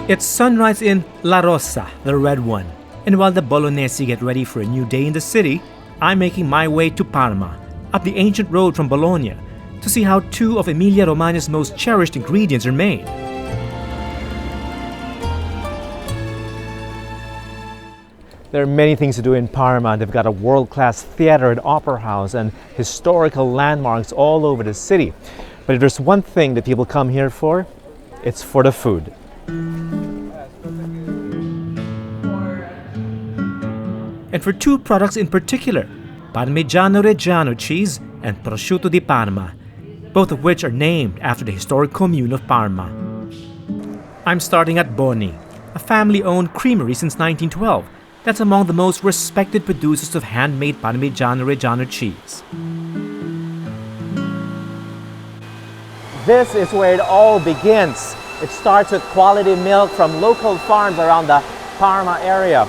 It's sunrise in La Rosa, the red one. And while the bolognese get ready for a new day in the city, I'm making my way to Parma, up the ancient road from Bologna, to see how two of Emilia-Romagna's most cherished ingredients are made. There are many things to do in Parma. They've got a world-class theater and opera house and historical landmarks all over the city. But if there's one thing that people come here for, it's for the food. And for two products in particular, Parmigiano Reggiano cheese and Prosciutto di Parma, both of which are named after the historic commune of Parma. I'm starting at Boni, a family-owned creamery since 1912 that's among the most respected producers of handmade Parmigiano Reggiano cheese. This is where it all begins. It starts with quality milk from local farms around the Parma area.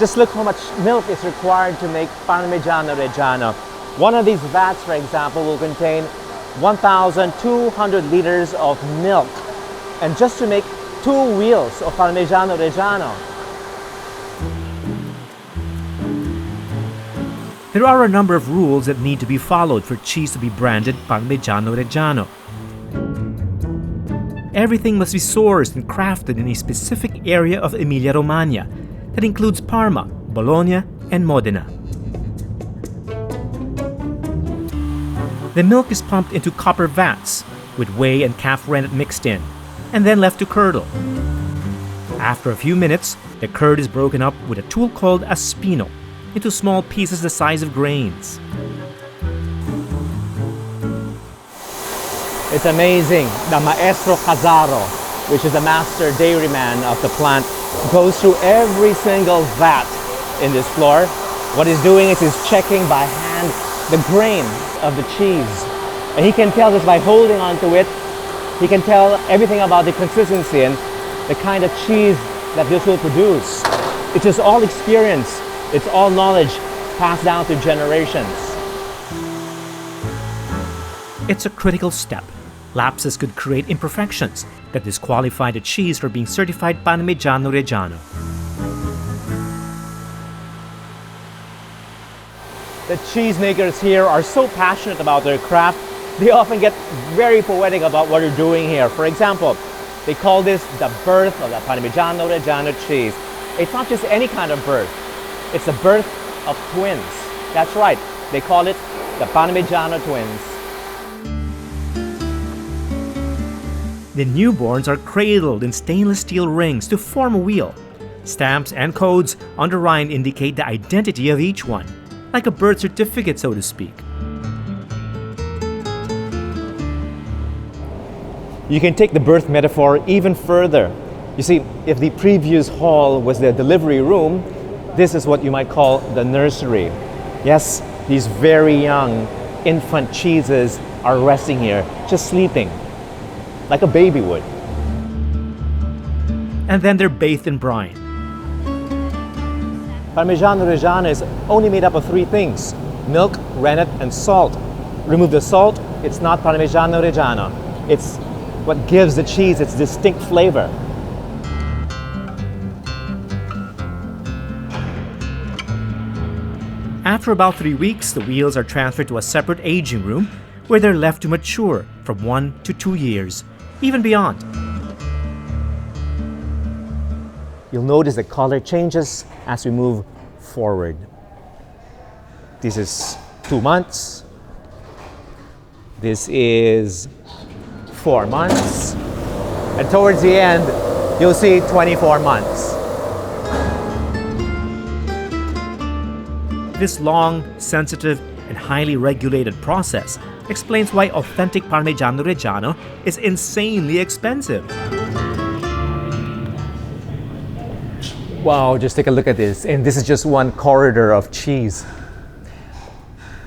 Just look how much milk is required to make Parmigiano Reggiano. One of these vats, for example, will contain 1,200 liters of milk. And just to make 2 wheels of Parmigiano Reggiano. There are a number of rules that need to be followed for cheese to be branded Parmigiano Reggiano. Everything must be sourced and crafted in a specific area of Emilia-Romagna that includes Parma, Bologna, and Modena. The milk is pumped into copper vats with whey and calf rennet mixed in, and then left to curdle. After a few minutes, the curd is broken up with a tool called a spino into small pieces the size of grains. It's amazing. The Maestro Casaro, which is the master dairyman of the plant, goes through every single vat in this floor. What he's doing is he's checking by hand the grain of the cheese. And he can tell this by holding onto it. He can tell everything about the consistency and the kind of cheese that this will produce. It's just all experience. It's all knowledge passed down through generations. It's a critical step. Lapses could create imperfections that disqualify the cheese for being certified Parmigiano Reggiano. The cheesemakers here are so passionate about their craft, they often get very poetic about what they're doing here. For example, they call this the birth of the Parmigiano Reggiano cheese. It's not just any kind of birth. It's the birth of twins. That's right, they call it the Parmigiano twins. The newborns are cradled in stainless steel rings to form a wheel. Stamps and codes on the rind indicate the identity of each one, like a birth certificate, so to speak. You can take the birth metaphor even further. You see, if the previous hall was the delivery room, this is what you might call the nursery. Yes, these very young infant cheeses are resting here, just sleeping, like a baby would. And then they're bathed in brine. Parmigiano Reggiano is only made up of 3 things: milk, rennet, and salt. Remove the salt, it's not Parmigiano Reggiano. It's what gives the cheese its distinct flavor. After about 3 weeks, the wheels are transferred to a separate aging room where they're left to mature from 1 to 2 years, even beyond. You'll notice the color changes as we move forward. This is 2 months. This is 4 months. And towards the end, you'll see 24 months. This long, sensitive, and highly regulated process explains why authentic Parmigiano Reggiano is insanely expensive. Wow, just take a look at this. And this is just one corridor of cheese.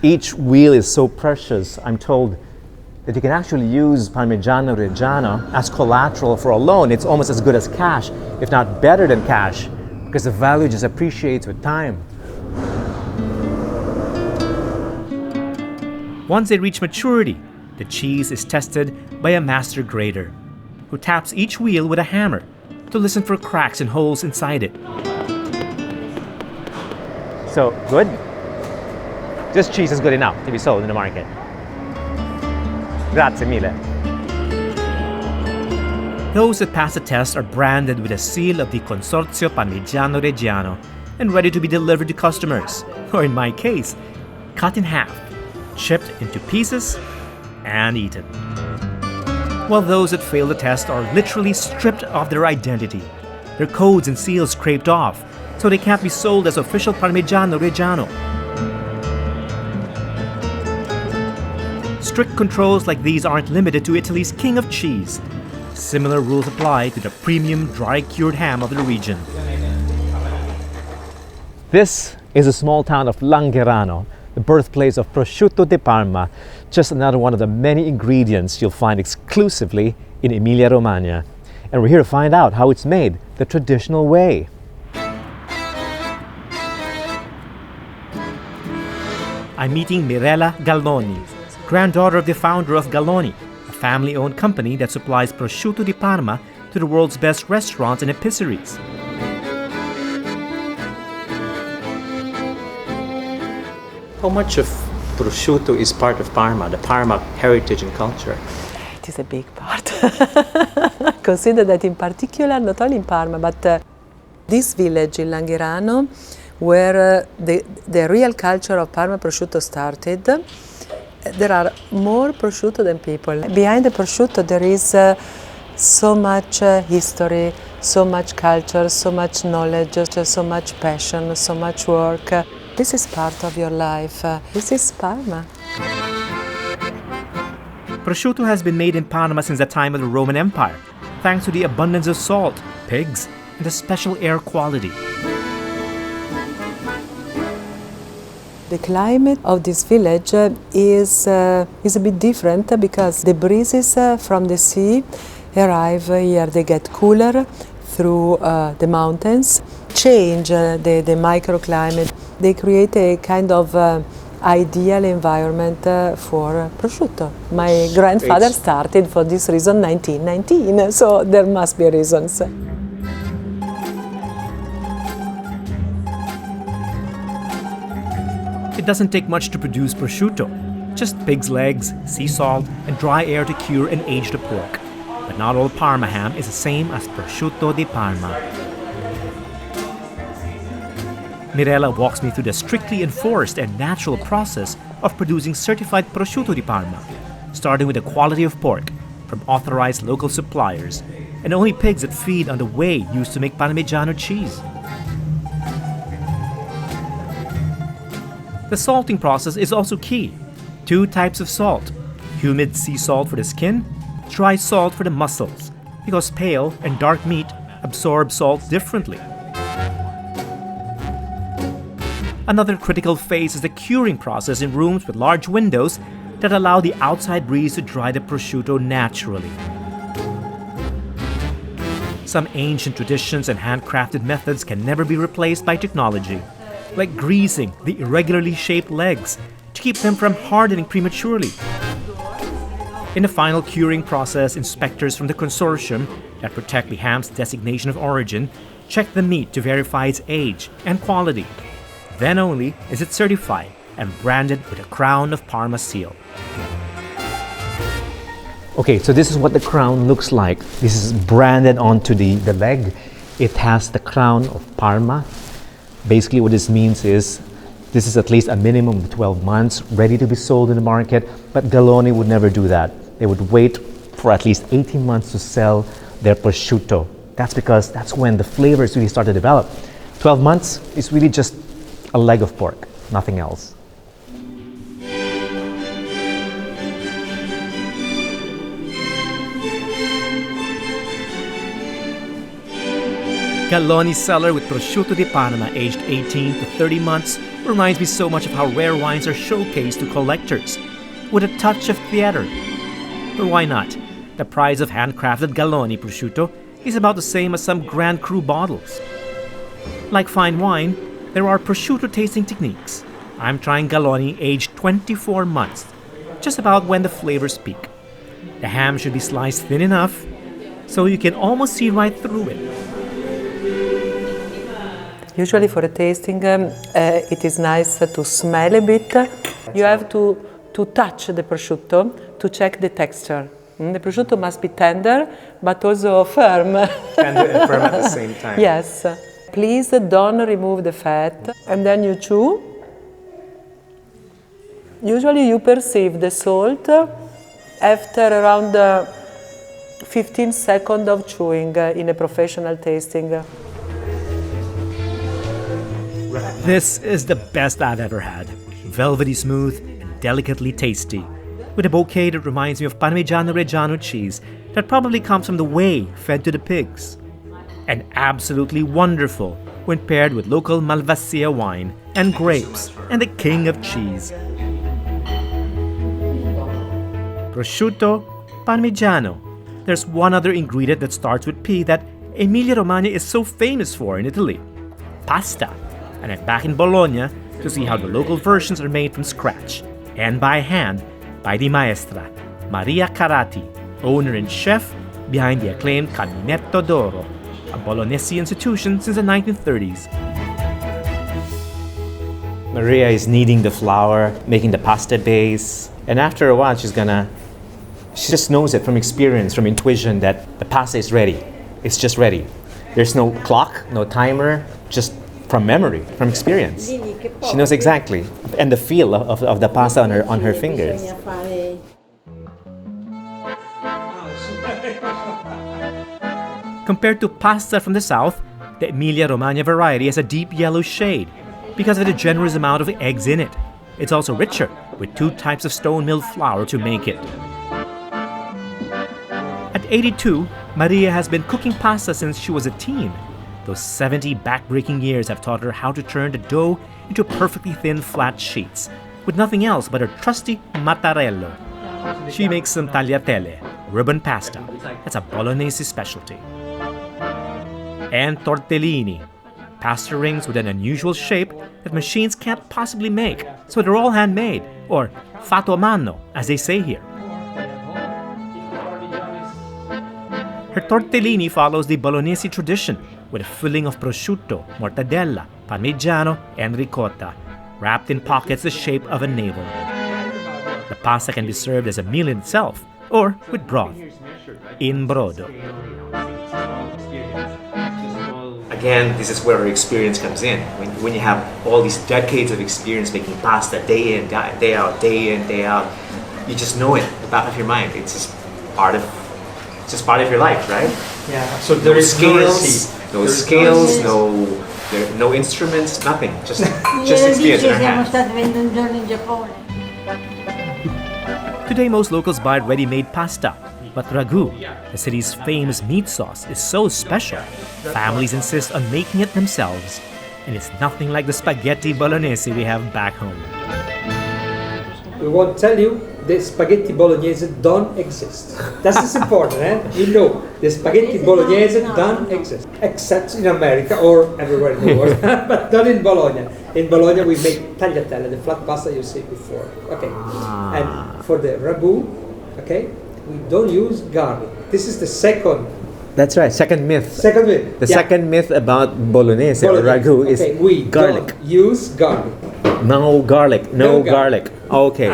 Each wheel is so precious, I'm told, that you can actually use Parmigiano Reggiano as collateral for a loan. It's almost as good as cash, if not better than cash, because the value just appreciates with time. Once they reach maturity, the cheese is tested by a master grader, who taps each wheel with a hammer to listen for cracks and holes inside it. So, good? This cheese is good enough to be sold in the market. Grazie mille. Those that pass the test are branded with a seal of the Consorzio Parmigiano Reggiano and ready to be delivered to customers, or in my case, cut in half, chipped into pieces, and eaten. While those that fail the test are literally stripped of their identity, their codes and seals scraped off, so they can't be sold as official Parmigiano Reggiano. Strict controls like these aren't limited to Italy's king of cheese. Similar rules apply to the premium dry-cured ham of the region. This is a small town of Langherano, the birthplace of Prosciutto di Parma, just another one of the many ingredients you'll find exclusively in Emilia-Romagna. And we're here to find out how it's made the traditional way. I'm meeting Mirella Galloni, granddaughter of the founder of Galloni, a family-owned company that supplies Prosciutto di Parma to the world's best restaurants and epiceries. How much of prosciutto is part of Parma, the Parma heritage and culture? It is a big part. Consider that in particular, not only in Parma, but this village in Langherano, where the real culture of Parma prosciutto started, there are more prosciutto than people. Behind the prosciutto there is so much history, so much culture, so much knowledge, so much passion, so much work. This is part of your life. This is Parma. Prosciutto has been made in Parma since the time of the Roman Empire, thanks to the abundance of salt, pigs, and the special air quality. The climate of this village is a bit different because the breezes from the sea arrive here. They get cooler through the mountains, change the microclimate. They create a kind of ideal environment for prosciutto. My grandfather started for this reason 1919, so there must be reasons. It doesn't take much to produce prosciutto. Just pig's legs, sea salt, and dry air to cure and age the pork. But not all Parma ham is the same as Prosciutto di Parma. Mirella walks me through the strictly enforced and natural process of producing certified Prosciutto di Parma, starting with the quality of pork from authorized local suppliers, and only pigs that feed on the whey used to make Parmigiano cheese. The salting process is also key. 2 types of salt: humid sea salt for the skin, dry salt for the muscles, because pale and dark meat absorb salt differently. Another critical phase is the curing process in rooms with large windows that allow the outside breeze to dry the prosciutto naturally. Some ancient traditions and handcrafted methods can never be replaced by technology, like greasing the irregularly shaped legs to keep them from hardening prematurely. In the final curing process, inspectors from the consortium that protect the ham's designation of origin check the meat to verify its age and quality. Then only is it certified and branded with a Crown of Parma seal. Okay, so this is what the crown looks like. This is branded onto the leg. It has the Crown of Parma. Basically what this means is this is at least a minimum of 12 months ready to be sold in the market, but Galloni would never do that. They would wait for at least 18 months to sell their prosciutto. That's because that's when the flavors really start to develop. 12 months is really just a leg of pork, nothing else. Galloni's cellar with Prosciutto di Parma, aged 18 to 30 months, reminds me so much of how rare wines are showcased to collectors, with a touch of theater. But why not? The price of handcrafted Galloni prosciutto is about the same as some Grand Cru bottles. Like fine wine, there are prosciutto tasting techniques. I'm trying Galloni aged 24 months, just about when the flavors peak. The ham should be sliced thin enough, so you can almost see right through it. Usually for a tasting, it is nice to smell a bit. You have to touch the prosciutto to check the texture. The prosciutto must be tender, but also firm. Tender and firm at the same time. Yes. Please don't remove the fat. And then you chew. Usually you perceive the salt after around 15 seconds of chewing in a professional tasting. This is the best I've ever had. Velvety smooth and delicately tasty, with a bouquet that reminds me of Parmigiano Reggiano cheese that probably comes from the whey fed to the pigs. And absolutely wonderful when paired with local Malvasia wine and grapes and the king of cheese. Prosciutto, Parmigiano. There's one other ingredient that starts with P that Emilia-Romagna is so famous for in Italy: pasta. And I'm back in Bologna to see how the local versions are made from scratch and by hand by the maestra, Maria Carati, owner and chef behind the acclaimed Caminetto d'Oro, a Bolognese institution since the 1930s. Maria is kneading the flour, making the pasta base, and after a while she just knows it from experience, from intuition, that the pasta is ready. It's just ready. There's no clock, no timer, just from memory, from experience. She knows exactly, and the feel of the pasta on her fingers. Compared to pasta from the south, the Emilia-Romagna variety has a deep yellow shade because of the generous amount of eggs in it. It's also richer, with 2 types of stone milled flour to make it. At 82, Maria has been cooking pasta since she was a teen. Those 70 back-breaking years have taught her how to turn the dough into perfectly thin flat sheets, with nothing else but her trusty mattarello. She makes some tagliatelle, ribbon pasta. That's a Bolognese specialty. And tortellini, pasta rings with an unusual shape that machines can't possibly make, so they're all handmade, or fatto a mano, as they say here. Her tortellini follows the Bolognese tradition, with a filling of prosciutto, mortadella, parmigiano, and ricotta, wrapped in pockets the shape of a navel. The pasta can be served as a meal in itself, or with broth, in brodo. Again, this is where our experience comes in. When you have all these decades of experience making pasta day in, day out, you just know it at the back of your mind. It's just part of your life, right? Yeah. So there is no scales, no instruments, nothing. Just experience in our hands. Today, most locals buy ready-made pasta, but ragu, the city's famous meat sauce, is so special. Families insist on making it themselves, and it's nothing like the spaghetti bolognese we have back home. We want to tell you the spaghetti bolognese don't exist. That is important, eh? You know, the spaghetti bolognese don't exist, except in America or everywhere in the world, but not in Bologna. In Bologna we make tagliatelle, the flat pasta you see before. Okay, and for the ragu, okay, we don't use garlic. This is the second. That's right. Second myth. The Yeah. second myth about bolognese or ragu is we garlic. don't use garlic. No garlic. No garlic. Okay.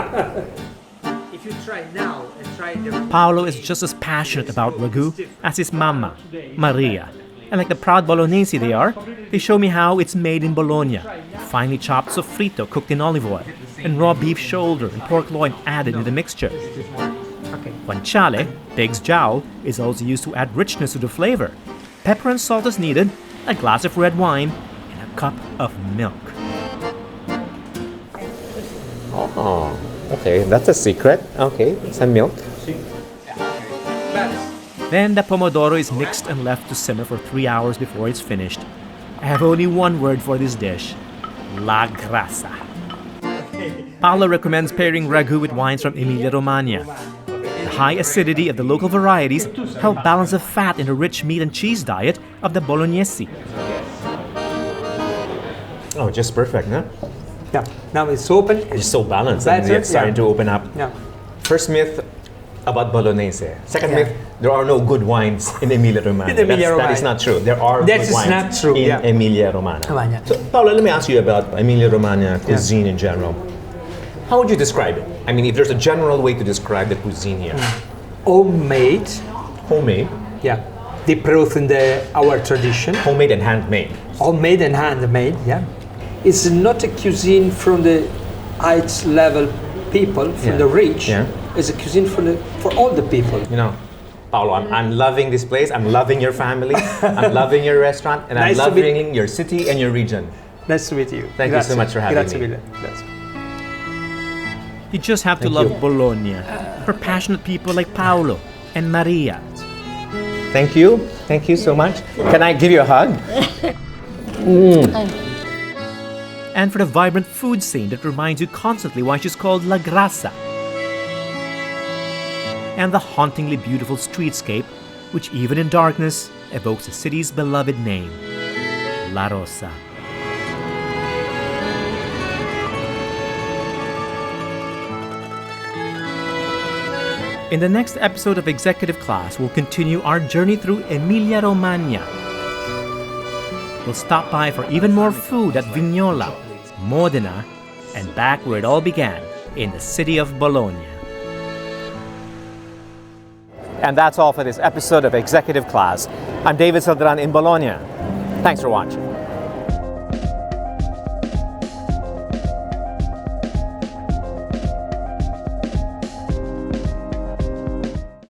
If you try now and try the Paolo is just as passionate about ragu as his mama, Maria. And like the proud Bolognese they are, they show me how it's made in Bologna. Finely chopped sofrito cooked in olive oil, and raw beef shoulder and pork loin added in the mixture. Guanciale, pig's jowl, is also used to add richness to the flavor. Pepper and salt as needed, a glass of red wine, and a cup of milk. Oh, okay. That's a secret. Okay, some milk. Then the pomodoro is mixed and left to simmer for 3 hours before it's finished. I have only one word for this dish: la grassa. Paolo recommends pairing ragu with wines from Emilia-Romagna. The high acidity of the local varieties help balance the fat in the rich meat and cheese diet of the Bolognese. Oh, just perfect, no? yeah. Now it's open. It's so balanced, That's and it's it, starting yeah. to open up. Yeah. First myth about bolognese. Second myth, there are no good wines in Emilia-Romagna. In Emilia-Romagna. That is not true. There are That good is wines not true, in yeah. Emilia-Romagna. Romagna. So, Paolo, let me ask you about Emilia-Romagna cuisine in general. How would you describe it? I mean, if there's a general way to describe the cuisine here. Homemade, Homemade, yeah. They produce in our tradition. homemade and handmade. Homemade and handmade, yeah. It's not a cuisine from the highest level people, from Yeah. the rich. Yeah. It's a cuisine for all the people. You know, Paolo, I'm loving this place. I'm loving your family. I'm loving your restaurant, and Nice to I'm meet- loving your city and your region. Nice to meet you. Thank you so much for having Grazie me. mille. Grazie. You just have to Thank love you. Bologna for passionate people like Paolo and Maria. Thank you. Thank you so much. Can I give you a hug? And for the vibrant food scene that reminds you constantly why she's called La Grassa. And the hauntingly beautiful streetscape, which even in darkness evokes the city's beloved name, La Rosa. In the next episode of Executive Class, we'll continue our journey through Emilia-Romagna. We'll stop by for even more food at Vignola, Modena, and back where it all began, in the city of Bologna. And that's all for this episode of Executive Class. I'm David Celdran in Bologna. Thanks for watching.